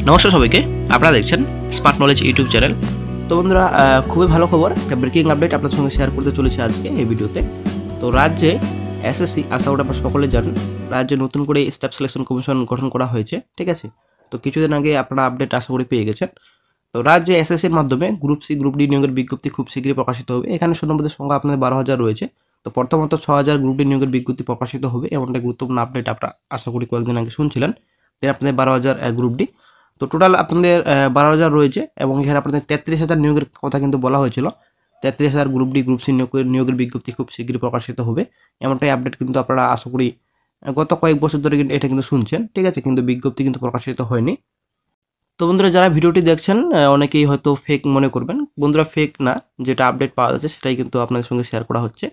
নমস্কার সবাইকে, আপনারা দেখছেন স্মার্ট নলেজ ইউটিউব চ্যানেল। তো বন্ধুরা, খুবই ভালো খবর, একটা ব্রেকিং আপডেট আপনার সঙ্গে শেয়ার করতে চলেছে আজকে এই ভিডিওতে। তো রাজ্যে এসএসসি, আশা করি আপনারা সকলে জানেন, রাজ্যে নতুন করে স্টাফ সিলেকশন কমিশন গঠন করা হয়েছে। ঠিক আছে, তো কিছুদিন আগে আপনারা আপডেট আশা করি পেয়ে গেছেন। তো রাজ্যে এসএসসির মাধ্যমে গ্রুপ সি, গ্রুপ ডি নিয়োগের বিজ্ঞপ্তি খুব শীঘ্রই প্রকাশিত হবে। এখানে শূন্যপদের সংখ্যা আপনাদের 12,000 রয়েছে। তো প্রথমত 6,000 গ্রুপ ডি নিয়োগের বিজ্ঞপ্তি প্রকাশিত হবে, এমনটা গুরুত্বপূর্ণ আপডেট আপনারা আশা করি কয়েকদিন আগে শুনছিলেন। দেন আপনাদের 12,000 গ্রুপ ডি। তো টোটাল আপনাদের 12,000 রয়েছে, এবং এখানে আপনাদের 33,000 নিয়োগের কথা কিন্তু বলা হয়েছিল। 33,000 গ্রুপ ডি, গ্রুপ সি নিয়োগের বিজ্ঞপ্তি খুব শীঘ্রই প্রকাশিত হবে, এমনটাই আপডেট কিন্তু আপনারা আশা করি গত কয়েক বছর ধরে কিন্তু এটা কিন্তু শুনছেন। ঠিক আছে, কিন্তু বিজ্ঞপ্তি কিন্তু প্রকাশিত হয়নি। তো বন্ধুরা, যারা ভিডিওটি দেখছেন অনেকেই হয়তো ফেক মনে করবেন। বন্ধুরা, ফেক না, যেটা আপডেট পাওয়া যাচ্ছে সেটাই কিন্তু আপনাদের সঙ্গে শেয়ার করা হচ্ছে।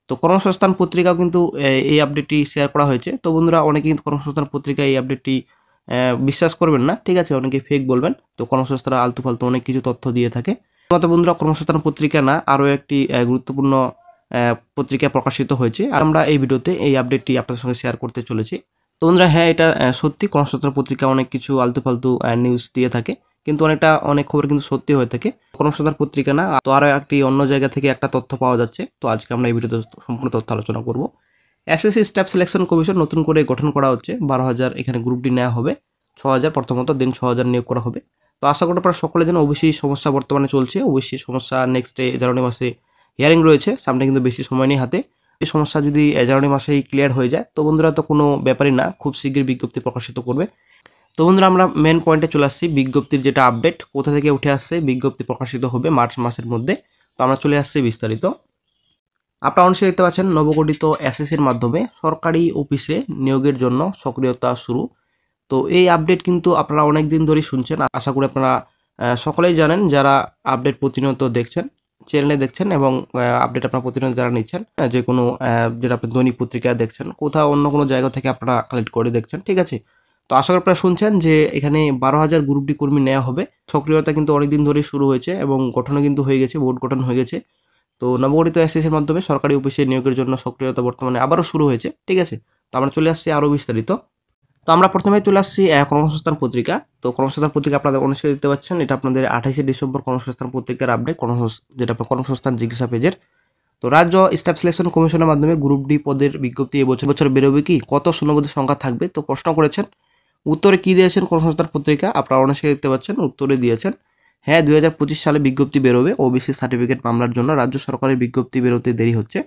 তো কর্মসংস্থান পত্রিকাও কিন্তু এই আপডেটটি শেয়ার করা হয়েছে। তো বন্ধুরা, অনেকেই কিন্তু কর্মসংস্থান পত্রিকায় এই আপডেটটি বিশ্বাস করবেন না। ঠিক আছে, অনেকে ফেক বলবেন। তো কর্মসংস্থানরা আলতু ফালতু অনেক কিছু তথ্য দিয়ে থাকে। তো বন্ধুরা, কর্মসংস্থান পত্রিকা না, আরও একটি গুরুত্বপূর্ণ পত্রিকা প্রকাশিত হয়েছে। আর আমরা এই ভিডিওতে এই আপডেটটি আপনাদের সঙ্গে শেয়ার করতে চলেছি। তো বন্ধুরা, হ্যাঁ, এটা সত্যি, কর্মসংস্থান পত্রিকা অনেক কিছু আলতু ফালতু নিউজ দিয়ে থাকে, কিন্তু অনেক খবর কিন্তু সত্যি হয়ে থাকে। কর্মসংস্থান পত্রিকা না, তো আরও একটি অন্য জায়গা থেকে একটা তথ্য পাওয়া যাচ্ছে। তো আজকে আমরা এই ভিডিওতে সম্পূর্ণ তথ্য আলোচনা করব। এসএসসি স্টাফ সিলেকশন কমিশন নতুন করে গঠন করা হচ্ছে। 12,000 এখানে গ্রুপ ডি নেওয়া হবে, 6,000 প্রথমত, দেন 6,000 নিয়োগ করা হবে। তো আশা করি আপনারা সকলে যেন, অবশ্যই সমস্যা বর্তমানে চলছে, অবশ্যই সমস্যা নেক্সট জানুয়ারি মাসে হিয়ারিং রয়েছে, সামনে কিন্তু বেশি সময় নেই হাতে। এই সমস্যা যদি জানুয়ারি মাসেই ক্লিয়ার হয়ে যায়, তো বন্ধুরা তো কোনো ব্যাপারই না, খুব শীঘ্রই বিজ্ঞপ্তি প্রকাশিত করবে। তো বন্ধুরা, আমরা মেন পয়েন্টে চলে আসছি। বিজ্ঞপ্তির যেটা আপডেট কোথা থেকে উঠে আসছে, বিজ্ঞপ্তি প্রকাশিত হবে মার্চ মাসের মধ্যে। তো আমরা চলে আসছি বিস্তারিত। আপনারা অবশ্যই দেখতে পাচ্ছেন, নবগঠিত এসএসসির মাধ্যমে সরকারি অফিসে নিয়োগের জন্য সক্রিয়তা শুরু। তো এই আপডেট কিন্তু আপনারা অনেক দিন ধরেই শুনছেন। আশা করি আপনারা সকলেই জানেন, যারা আপডেট প্রতিনিয়ত দেখছেন, চ্যানেলে দেখছেন, এবং আপডেট আপনারা প্রতিনিয়ত যারা নিচ্ছেন, যে কোনো যেটা আপনি দৈনিক পত্রিকায় দেখছেন, কোথাও অন্য কোনো জায়গা থেকে আপনারা কালেক্ট করে দেখছেন। ঠিক আছে, তো আশা করি আপনারা শুনছেন যে এখানে 12,000 গ্রুপ ডি কর্মী নেওয়া হবে। সক্রিয়তা কিন্তু অনেকদিন ধরেই শুরু হয়েছে, এবং গঠনও কিন্তু হয়ে গেছে, বোর্ড গঠন হয়ে গেছে। তো নবগঠিত এসএসসির মাধ্যমে সরকারি অফিসে নিয়োগের জন্য সক্রিয়তা বর্তমানে আবারও শুরু হয়েছে। ঠিক আছে, তো আমরা চলে আসছি আরও বিস্তারিত। তো আমরা প্রথমে চলে আসছি কর্মসংস্থান পত্রিকা। তো কর্মসংস্থান পত্রিকা আপনাদের অনুষ্ঠিত দেখতে পাচ্ছেন, এটা আপনাদের 28শে ডিসেম্বর কর্মসংস্থান পত্রিকার আপডেট, যেটা আপনার কর্মসংস্থান জিজ্ঞাসা পেজের। তো রাজ্য স্টাফ সিলেকশন কমিশনের মাধ্যমে গ্রুপ ডি পদের বিজ্ঞপ্তি এবছর বেরোবে কি, কত শূন্যপদের সংখ্যা থাকবে, তো প্রশ্ন করেছেন। উত্তরে কি দিয়েছেন কর্মসংস্থান পত্রিকা, আপনারা অনুষ্ঠিত দেখতে পাচ্ছেন, উত্তরে দিয়েছেন, হ্যাঁ, 2025 সালে বিজ্ঞপ্তি বেরোবে। ওবিসি সার্টিফিকেট মামলার জন্য রাজ্য সরকারের বিজ্ঞপ্তি বেরোতে দেরি হচ্ছে।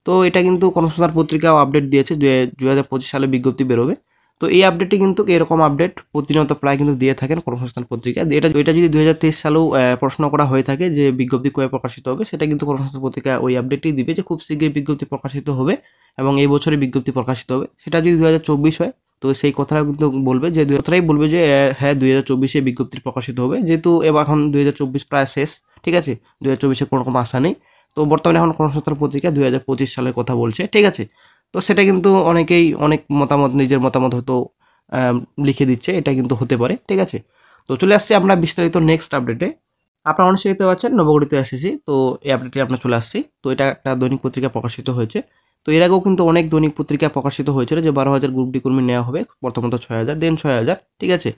তো এটা কিন্তু কর্মসংস্থান পত্রিকাও আপডেট দিয়েছে যে 2025 সালে বিজ্ঞপ্তি বেরোবে। তো এই আপডেটটি কিন্তু, এরকম আপডেট প্রতিনিয়ত প্রায় কিন্তু দিয়ে থাকেন কর্মসংস্থান পত্রিকা। এটা যদি 2023 সালেও প্রশ্ন করা হয়ে থাকে যে বিজ্ঞপ্তি কবে প্রকাশিত হবে, সেটা কিন্তু কর্মসংস্থান পত্রিকা ওই আপডেটটি দিবে যে খুব শীঘ্রই বিজ্ঞপ্তি প্রকাশিত হবে, এবং এই বছরে বিজ্ঞপ্তি প্রকাশিত হবে। সেটা যদি 2024 হয়, তো সেই কথাটা কিন্তু বলবে যে, হ্যাঁ, 2024-এ বিজ্ঞপ্তি প্রকাশিত হবে, যেহেতু এখন 2024 প্রায় শেষ। ঠিক আছে, 2024-এ কোনো রকম আশা নেই। তো বর্তমানে এখন কর্মসংস্থান পত্রিকা 2025 সালের কথা বলছে। ঠিক আছে, তো সেটা কিন্তু অনেকেই অনেক মতামত, নিজের মতামত হয়তো লিখে দিচ্ছে, এটা কিন্তু হতে পারে। ঠিক আছে, তো চলে আসছি আমরা বিস্তারিত নেক্সট আপডেটে। আপনারা অনেক দেখতে পাচ্ছেন নবগঠিত এসএসসি। তো এই আপডেটে আমরা চলে আসছি। তো এটা একটা দৈনিক পত্রিকা প্রকাশিত হয়েছে। তো এর আগেও কিন্তু অনেক দৈনিক পত্রিকা প্রকাশিত হয়েছিল যে 12,000 গ্রুপ ডি কর্মী নেওয়া হবে, প্রথমত 6,000, দেন 6,000। ঠিক আছে,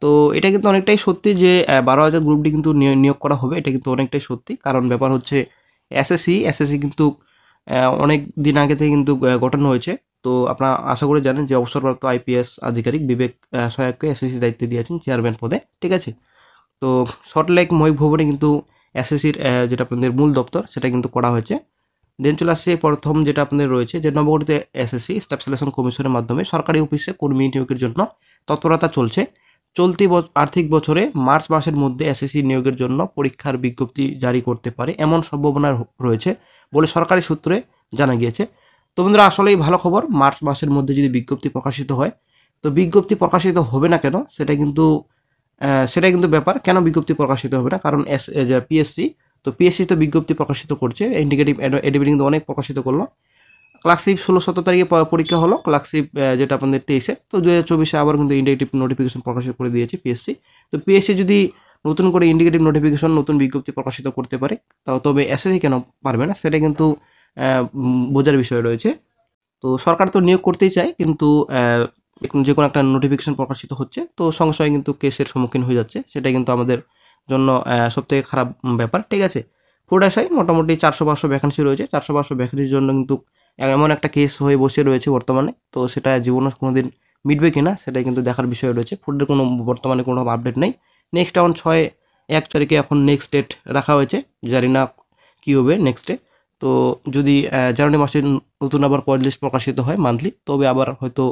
তো এটা কিন্তু অনেকটাই সত্যি যে 12,000 গ্রুপ ডি কিন্তু নিয়োগ করা হবে। এটা কিন্তু অনেকটাই সত্যি, কারণ ব্যাপার হচ্ছে এসএসসি কিন্তু অনেক দিন আগে থেকে কিন্তু গঠন হয়েছে। তো আপনারা আশা করে জানেন যে অবসরপ্রাপ্ত আইপিএস আধিকারিক বিবেক সহায়ককে এসএসসি দায়িত্বে দিয়েছেন চেয়ারম্যান পদে। ঠিক আছে, তো সল্টলেক মহিক ভবনে কিন্তু এসএসসির যেটা আপনাদের মূল দপ্তর, সেটা কিন্তু করা হয়েছে। দেন চলে আসছে প্রথম যেটা আপনাদের রয়েছে, যে নবগঠিত এসএসসি স্টাফ সিলেকশন কমিশনের মাধ্যমে সরকারি অফিসে কর্মী নিয়োগের জন্য তৎপরতা চলছে। চলতি আর্থিক বছরে মার্চ মাসের মধ্যে এসএসসি নিয়োগের জন্য পরীক্ষার বিজ্ঞপ্তি জারি করতে পারে, এমন সম্ভাবনা রয়েছে বলে সরকারি সূত্রে জানা গিয়েছে। তো বন্ধুরা, আসলেই ভালো খবর, মার্চ মাসের মধ্যে যদি বিজ্ঞপ্তি প্রকাশিত হয়। তো বিজ্ঞপ্তি প্রকাশিত হবে না কেন, সেটাই কিন্তু ব্যাপার। কেন বিজ্ঞপ্তি প্রকাশিত হবে না, কারণ পিএসসি তো বিজ্ঞপ্তি প্রকাশিত করছে। ইন্ডিকেটিভ এডিবিট কিন্তু অনেক প্রকাশিত করলো। ক্লার্কশিপ 16-17 তারিখে পরীক্ষা হলো, ক্লার্কশিপ যেটা আপনাদের 23-এ। তো 2024-এ আবার কিন্তু ইন্ডিকেটিভ নোটিফিকেশন প্রকাশিত করে দিয়েছে পিএসসি। তো পিএসসি যদি নতুন করে ইন্ডিকেটিভ নোটিফিকেশন, নতুন বিজ্ঞপ্তি প্রকাশিত করতে পারে, তবে এসএসসি কেন পারবে না, সেটা কিন্তু বোঝার বিষয় রয়েছে। তো সরকার তো নিয়োগ করতেই চায়, কিন্তু যে কোনো একটা নোটিফিকেশন প্রকাশিত হচ্ছে, তো সঙ্গে সঙ্গে কিন্তু কেসের সম্মুখীন হয়ে যাচ্ছে। সেটা কিন্তু আমাদের জন্য সবথেকে খারাপ ব্যাপার, ঠিক আছে। ফুড আসায় মোটামুটি 400-500 ভ্যাকেন্সি রয়েছে। 400-500 ভ্যাকেন্সির জন্য কিন্তু এমন একটা কেস হয়ে বসে রয়েছে বর্তমানে। তো সেটা জীবনে কোনোদিন মিটবে কিনা সেটাই কিন্তু দেখার বিষয় রয়েছে। ফুডের কোনো বর্তমানে কোনো আপডেট নেই। নেক্সট এখন 1 তারিখে এখন নেক্সট ডেট রাখা হয়েছে, জানি না কী হবে নেক্সটে। তো যদি জানুয়ারি মাসে নতুন আবার কল লিস্ট প্রকাশিত হয় মান্থলি, তবে আবার হয়তো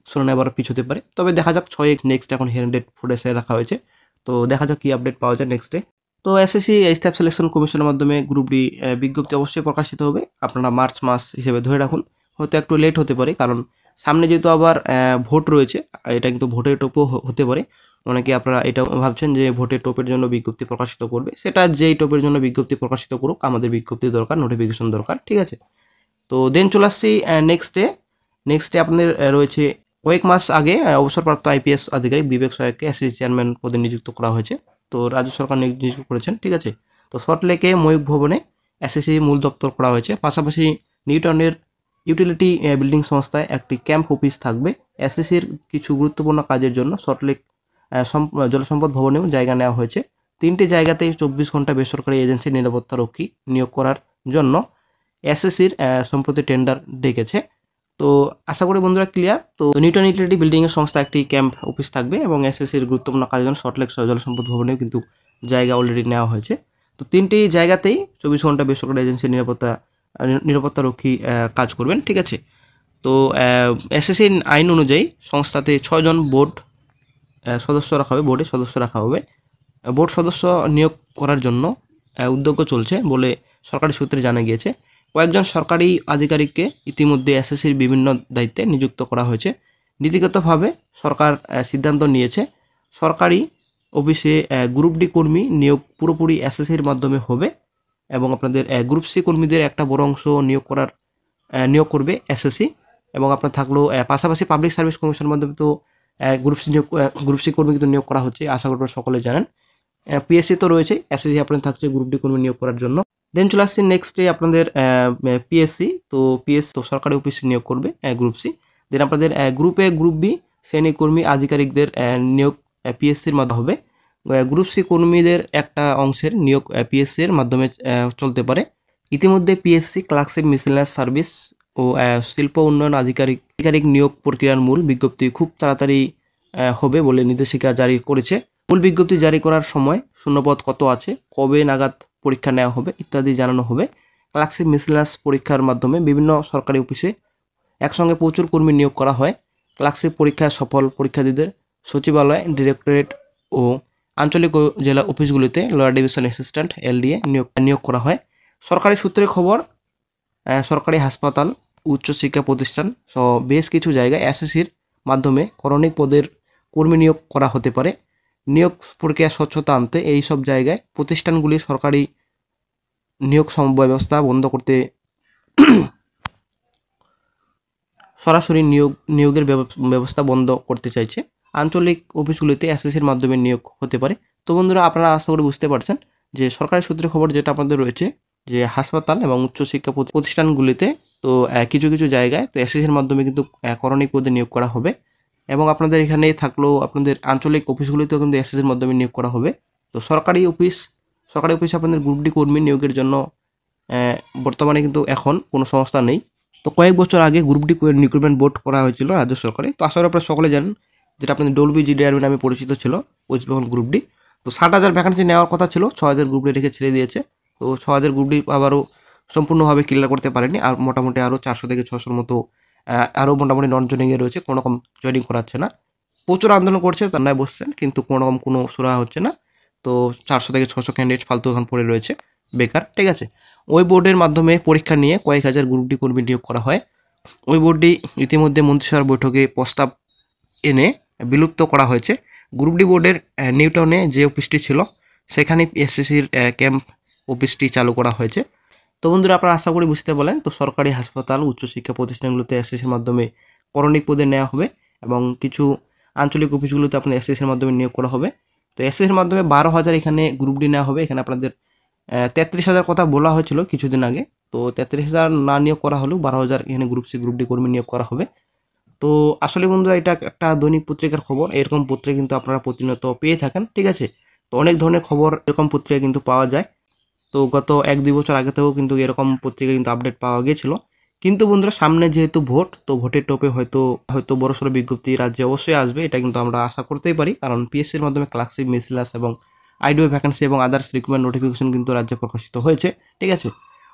শুনানি আবার পিছুতে পারে। তবে দেখা যাক 6 নেক্সট এখন হিয়ারিং ডেট ফুড এসে রাখা হয়েছে। তো দেখা যাক কী আপডেট পাওয়া যায় নেক্সটে। তো এসএসসি স্টাফ সিলেকশন কমিশনের মাধ্যমে গ্রুপ ডি বিজ্ঞপ্তি অবশ্যই প্রকাশিত হবে। আপনারা মার্চ মাস হিসেবে ধরে রাখুন, হয়তো একটু লেট হতে পারে, কারণ সামনে যেহেতু আবার ভোট রয়েছে। এটা কিন্তু ভোটের টোপও হতে পারে। অনেকে আপনারা এটা ভাবছেন যে ভোটের টোপের জন্য বিজ্ঞপ্তি প্রকাশিত করবে, সেটা যেই টোপের জন্য বিজ্ঞপ্তি প্রকাশিত করুক, আমাদের বিজ্ঞপ্তি দরকার, নোটিফিকেশন দরকার, ঠিক আছে। তো দেন চলে আসছি নেক্সটে আপনাদের রয়েছে কয়েক মাস আগে অবসরপ্রাপ্ত আইপিএস আধিকারিক বিবেক সহায়ককে এসএসসি চেয়ারম্যান পদে নিযুক্ত করা হয়েছে। তো রাজ্য সরকার নিযুক্ত করেছেন, ঠিক আছে। তো সল্টলেকে ময়ূখ ভবনে এসএসসি মূল দপ্তর করা হয়েছে। পাশাপাশি নিউটাউনের ইউটিলিটি বিল্ডিং সংস্থায় একটি ক্যাম্প অফিস থাকবে। এসএসসির কিছু গুরুত্বপূর্ণ কাজের জন্য সল্টলেক জলসম্পদ ভবনেও জায়গা নেওয়া হয়েছে। 3টি জায়গাতেই 24 ঘন্টা বেসরকারি এজেন্সির নিরাপত্তা রক্ষী নিয়োগ করার জন্য এসএসসির সম্প্রতি টেন্ডার ডেকেছে। তো আশা করি বন্ধুরা ক্লিয়ার। তো নিউটন ইউটিলিটি বিল্ডিংয়ের সংস্থা একটি ক্যাম্প অফিস থাকবে এবং এসএসসির গুরুত্বপূর্ণ কাজের জন্য সল্টলেক জলসম্পদ ভবনেও কিন্তু জায়গা অলরেডি নেওয়া হয়েছে। তো 3টি জায়গাতেই 24 ঘন্টা বেসরকারি এজেন্সির নিরাপত্তা রক্ষী কাজ করবেন, ঠিক আছে। তো এসএসসির আইন অনুযায়ী সংস্থাতে 6 জন বোর্ড সদস্য রাখা হবে, বোর্ডে সদস্য রাখা হবে। বোর্ড সদস্য নিয়োগ করার জন্য উদ্যোগ চলছে বলে সরকারি সূত্রে জানা গিয়েছে। কয়েকজন সরকারি আধিকারিককে ইতিমধ্যে এসএসসির বিভিন্ন দায়িত্বে নিযুক্ত করা হয়েছে। নীতিগতভাবে সরকার সিদ্ধান্ত নিয়েছে সরকারি অফিসে গ্রুপ ডি কর্মী নিয়োগ পুরোপুরি এসএসসির মাধ্যমে হবে এবং আপনাদের গ্রুপ সি কর্মীদের একটা বড় অংশ নিয়োগ করবে এসএসসি। এবং আপনার থাকলেও পাশাপাশি পাবলিক সার্ভিস কমিশনের মাধ্যমে তো গ্রুপ সি কর্মী কিন্তু নিয়োগ করা হচ্ছে, আশা করি সকলে জানেন। পিএসসি তো রয়েছে, এসএসসি আপনার থাকছে গ্রুপ ডি কর্মী নিয়োগ করার জন্য। দেন চলে আসছে নেক্সটে আপনাদের পিএসসি। তো পিএসসি তো সরকারি অফিসে নিয়োগ করবে গ্রুপ সি। দেন আপনাদের গ্রুপ এ গ্রুপ বি শ্রেণী কর্মী আধিকারিকদের নিয়োগ পিএসসির মাধ্যমে হবে। গ্রুপ সি কর্মীদের একটা অংশের নিয়োগ পিএসসির মাধ্যমে চলতে পারে। ইতিমধ্যে পিএসসি ক্লার্কশিপ মিসেলাস সার্ভিস ও শিল্প উন্নয়ন আধিকারিক নিয়োগ প্রক্রিয়ার মূল বিজ্ঞপ্তি খুব তাড়াতাড়ি হবে বলে নির্দেশিকা জারি করেছে। মূল বিজ্ঞপ্তি জারি করার সময় শূন্যপদ কত আছে, কবে নাগাদ পরীক্ষা নেওয়া হবে ইত্যাদি জানানো হবে। ক্লার্কশিপ মিসেলাস পরীক্ষার মাধ্যমে বিভিন্ন সরকারি অফিসে একসঙ্গে প্রচুর কর্মী নিয়োগ করা হয়। ক্লার্কশিপ পরীক্ষায় সফল পরীক্ষার্থীদের সচিবালয়, ডিরেক্টরেট ও আঞ্চলিক ও জেলা অফিসগুলিতে লোয়ার ডিভিশন অ্যাসিস্ট্যান্ট এলডিএ নিয়োগ করা হয়। সরকারি সূত্রে খবর, সরকারি হাসপাতাল, উচ্চশিক্ষা প্রতিষ্ঠান সহ বেশ কিছু জায়গায় এসএসসির মাধ্যমে করণিক পদের কর্মী নিয়োগ করা হতে পারে। নিয়োগ প্রক্রিয়া স্বচ্ছতা আনতে এই সব জায়গায় প্রতিষ্ঠানগুলি সরকারি নিয়োগ ব্যবস্থা বন্ধ করতে সরাসরি নিয়োগের ব্যবস্থা বন্ধ করতে চাইছে। আঞ্চলিক অফিসগুলিতে এসএসসির মাধ্যমে নিয়োগ হতে পারে। তো বন্ধুরা আপনারা আশা করি বুঝতে পারছেন যে সরকারি সূত্রে খবর যেটা আপনাদের রয়েছে যে হাসপাতাল এবং উচ্চশিক্ষা প্রতিষ্ঠানগুলিতে তো কিছু কিছু জায়গায় তো এসএসসির মাধ্যমে কিন্তু করণিক পদে নিয়োগ করা হবে। এবং আপনাদের এখানে থাকলেও আপনাদের আঞ্চলিক অফিসগুলিতেও কিন্তু এসএসসির মাধ্যমে নিয়োগ করা হবে। তো সরকারি অফিসে আপনাদের গ্রুপ ডি কর্মী নিয়োগের জন্য বর্তমানে কিন্তু এখন কোনো সংস্থা নেই। তো কয়েক বছর আগে গ্রুপ ডি রিক্রুটমেন্ট বোর্ড করা হয়েছিল রাজ্য সরকারে। তো আশা করি আপনারা সকলে জানেন, যেটা আপনাদের ডব্লিউবিজিডিআরবি নামে পরিচিত ছিল, ওয়েস্ট বেঙ্গল গ্রুপ ডি। তো 60,000 ভ্যাকেন্সি নেওয়ার কথা ছিল, 6,000 গ্রুপ ডি রেখে ছেড়ে দিয়েছে। তো 6,000 গ্রুপ ডি আবারও সম্পূর্ণভাবে ক্লিয়ার করতে পারেনি, আর মোটামুটি আরও 400 থেকে 600-র মতো আরও মোটামুটি নন জয়েনিংয়ে রয়েছে, কোনো রকম জয়েনিং করাচ্ছে না। প্রচুর আন্দোলন করছে, তান্নায় বসছেন, কিন্তু কোনো রকম কোনো সুরাহা হচ্ছে না। তো 400 থেকে 600 ক্যান্ডিডেট ফালতু এখন পড়ে রয়েছে বেকার, ঠিক আছে। ওই বোর্ডের মাধ্যমে পরীক্ষা নিয়ে কয়েক হাজার গ্রুপ ডি কর্মী নিয়োগ করা হয়। ওই বোর্ডটি ইতিমধ্যে মন্ত্রিসভার বৈঠকে প্রস্তাব এনে বিলুপ্ত করা হয়েছে। গ্রুপ ডি বোর্ডের নিউটাউনে যে অফিসটি ছিল সেখানে এসএসসির ক্যাম্প অফিসটি চালু করা হয়েছে। তো বন্ধুরা আপনারা আশা করি বুঝতে পারলেন। তো সরকারি হাসপাতাল, উচ্চশিক্ষা প্রতিষ্ঠানগুলোতে এসএসসির মাধ্যমে করণিক পদে নেওয়া হবে এবং কিছু আঞ্চলিক অফিসগুলোতে আপনার এসএসসির মাধ্যমে নিয়োগ করা হবে। তো এসএসসির মাধ্যমে 12,000 এখানে গ্রুপ ডি নেওয়া হবে। এখানে আপনাদের 33,000 কথা বলা হয়েছিল কিছুদিন আগে। তো 33,000 না নিয়োগ করা হলেও 12,000 এখানে গ্রুপ সি গ্রুপ ডি কর্মী নিয়োগ করা হবে। তো আসলে বন্ধুরা এটা একটা দৈনিক পত্রিকার খবর, এরকম পত্রিকা কিন্তু আপনারা প্রতিনিয়ত পেয়ে থাকেন, ঠিক আছে। তো অনেক ধরনের খবর এরকম পত্রিকা কিন্তু পাওয়া যায়। তো গত 1-2 বছর আগে থেকেও কিন্তু এরকম পত্রিকা কিন্তু আপডেট পাওয়া গিয়েছিল। কিন্তু বন্ধুরা সামনে যেহেতু ভোট, তো ভোটের টোপে হয়তো হয়তো বড়সড় বিজ্ঞপ্তি রাজ্যে অবশ্যই আসবে, এটা কিন্তু আমরা আশা করতেই পারি। কারণ পিএসসির মাধ্যমে ক্লার্কশিপ, মেসিলাস এবং আইডিও ভ্যাকেন্সি এবং আদার্স রিক্রুটমেন্ট নোটিফিকেশন কিন্তু রাজ্যে প্রকাশিত হয়েছে, ঠিক আছে।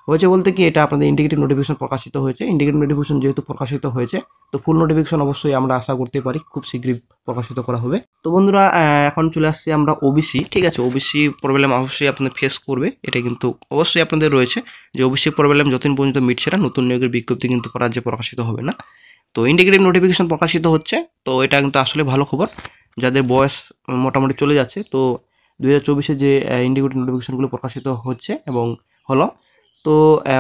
হয়েছে বলতে কি, এটা আপনাদের ইন্ডিকেটিভ নোটিফিকেশন প্রকাশিত হয়েছে। ইন্ডিকেটিভ নোটিফিকেশন যেহেতু প্রকাশিত হয়েছে, তো ফুল নোটিফিকেশন অবশ্যই আমরা আশা করতে পারি খুব শীঘ্রই প্রকাশিত করা হবে। তো বন্ধুরা এখন চলে আসছি আমরা ওবিসি, ঠিক আছে। ওবিসি প্রবলেম অবশ্যই আপনাদের ফেস করবে, এটা কিন্তু অবশ্যই আপনাদের রয়েছে যে ওবিসি প্রবলেম যতদিন পর্যন্ত মিটছে না, নতুন নিয়োগের বিজ্ঞপ্তি কিন্তু রাজ্যে প্রকাশিত হবে না। তো ইন্ডিকেটিভ নোটিফিকেশন প্রকাশিত হচ্ছে, তো এটা কিন্তু আসলে ভালো খবর। যাদের বয়স মোটামুটি চলে যাচ্ছে, তো 2024-এ যে ইন্ডিকেটিভ নোটিফিকেশনগুলো প্রকাশিত হচ্ছে এবং হলো, তো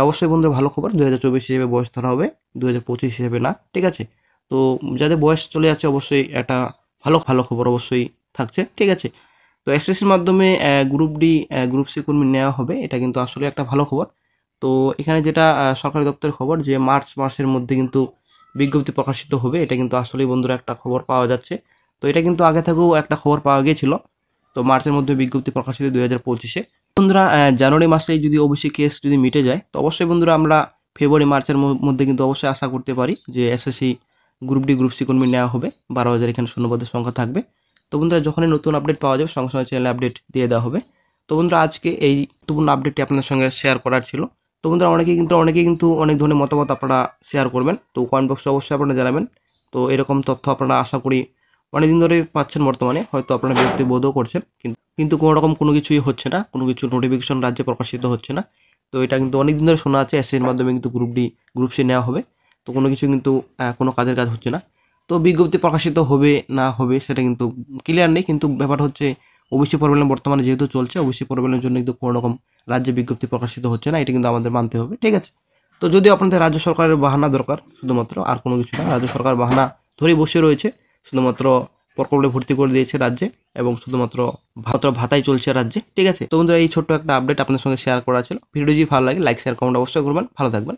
অবশ্যই বন্ধুরা ভালো খবর। 2024 হিসেবে বয়স ধরা হবে, 2025 হিসেবে না, ঠিক আছে। তো যাদের বয়স চলে যাচ্ছে অবশ্যই একটা ভালো ভালো খবর অবশ্যই থাকছে, ঠিক আছে। তো এসএসসির মাধ্যমে গ্রুপ ডি গ্রুপ সি কর্মী নেওয়া হবে, এটা কিন্তু আসলে একটা ভালো খবর। তো এখানে যেটা সরকারি দপ্তরের খবর যে মার্চ মাসের মধ্যে কিন্তু বিজ্ঞপ্তি প্রকাশিত হবে, এটা কিন্তু আসলেই বন্ধুরা একটা খবর পাওয়া যাচ্ছে। তো এটা কিন্তু আগে থেকেও একটা খবর পাওয়া গিয়েছিল। তো মার্চের মধ্যে বিজ্ঞপ্তি প্রকাশিত 2025-এ। বন্ধুরা জানুয়ারি মাসে যদি ওবিসি কেস যদি মিটে যায়, তো অবশ্যই বন্ধুরা আমরা ফেব্রুয়ারি মার্চের মধ্যে কিন্তু অবশ্যই আশা করতে পারি যে SSC group D group C কর্মী নেওয়া হবে। 12,000 এখানে শূন্যপদের সংখ্যা থাকবে। তো বন্ধুরা যখনই নতুন আপডেট পাওয়া যাবে সঙ্গে সঙ্গে চ্যানেলে আপডেট দিয়ে দেওয়া হবে। তো বন্ধুরা আজকে এই গুরুত্বপূর্ণ আপডেটটি আপনাদের সঙ্গে শেয়ার করার ছিল। তো বন্ধুরা অনেকেই কিন্তু অনেক ধরনের মতামত আপনারা শেয়ার করবেন, তো কমেন্ট বক্সে অবশ্যই আপনারা জানাবেন। তো এরকম তথ্য আপনারা আশা করি অনেকদিন ধরেই পাচ্ছেন, বর্তমানে হয়তো আপনারা বিরক্তি বোধও করছেন, কিন্তু কোনো রকম কোনো কিছুই হচ্ছে না, কোনো কিছু নোটিফিকেশন রাজ্যে প্রকাশিত হচ্ছে না। তো এটা কিন্তু অনেকদিন ধরে শোনা আছে এসএসসির মাধ্যমে কিন্তু গ্রুপ ডি গ্রুপ সি নেওয়া হবে, তো কোনো কিছু কিন্তু কোনো কাজের কাজ হচ্ছে না। তো বিজ্ঞপ্তি প্রকাশিত হবে না হবে সেটা কিন্তু ক্লিয়ার নেই, কিন্তু ব্যাপার হচ্ছে ওবিসি প্রবলেম বর্তমানে যেহেতু চলছে, ওবিসি প্রবলেমের জন্য কিন্তু কোনো রকম রাজ্যে বিজ্ঞপ্তি প্রকাশিত হচ্ছে না, এটা কিন্তু আমাদের মানতে হবে, ঠিক আছে। তো যদিও আপনাদের রাজ্য সরকারের বাহানা দরকার শুধুমাত্র, আর কোনো কিছু না। রাজ্য সরকার বাহানা ধরেই বসে রয়েছে, শুধুমাত্র প্রকল্পে ভর্তি করে দিয়েছে রাজ্যে এবং শুধুমাত্র ভাতাই চলছে রাজ্যে, ঠিক আছে। তো বন্ধুরা এই ছোট্ট একটা আপডেট আপনাদের সঙ্গে শেয়ার করা ছিল। ভিডিও যদি ভালো লাগে লাইক শেয়ার কমেন্ট অবশ্যই করবেন। ভালো থাকবেন।